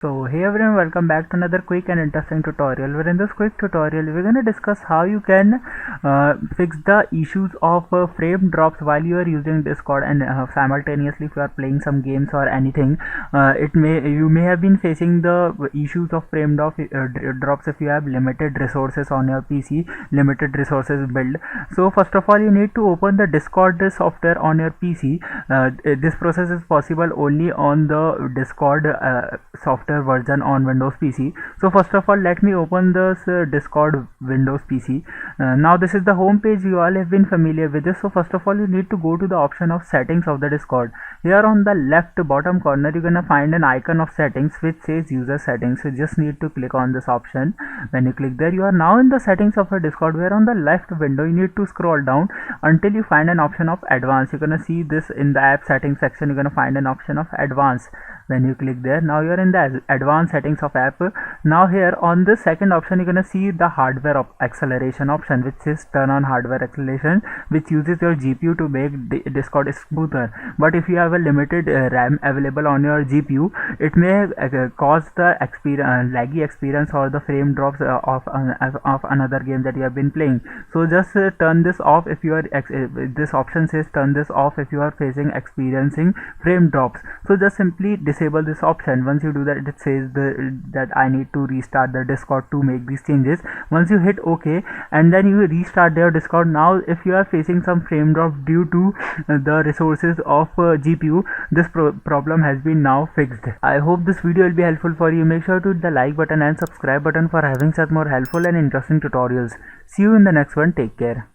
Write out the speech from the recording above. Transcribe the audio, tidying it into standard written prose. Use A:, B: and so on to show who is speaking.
A: So hey everyone, welcome back to another quick and interesting tutorial. Where in this quick tutorial we're going to discuss how you can fix the issues of frame drops while you are using Discord, and simultaneously if you are playing some games or anything, you may have been facing the issues of drops if you have limited resources on your PC, limited resources build. So first of all, you need to open the Discord software on your PC. This process is possible only on the Discord software version on Windows PC. So first of all, let me open this Discord Windows PC. Now this is the home page. You all have been familiar with this. So first of all, you need to go to the option of settings of the Discord. Here on the left bottom corner, you're gonna find an icon of settings which says user settings. So just need to click on this option. When you click there, you are now in the settings of your Discord, where on the left window you need to scroll down until you find an option of advanced. You're gonna see this in the app settings section. You're gonna find an option of advanced. When you click there, now you're in the advanced settings of app. Now here on the second option, you're gonna see the hardware acceleration option, which is turn on hardware acceleration, which uses your GPU to make Discord smoother. But if you have a limited RAM available on your GPU, it may cause the laggy experience or the frame drops of another game that you have been playing. So just turn this off if you are this option says turn this off if you are experiencing frame drops. So just simply disable this option. Once you do that, it says that I need to restart the Discord to make these changes. Once you hit OK and then you restart your Discord, now if you are facing some frame drop due to the resources of GPU, this problem has been now fixed. I hope this video will be helpful for you. Make sure to hit the like button and subscribe button for having such more helpful and interesting tutorials. See you in the next one. Take care.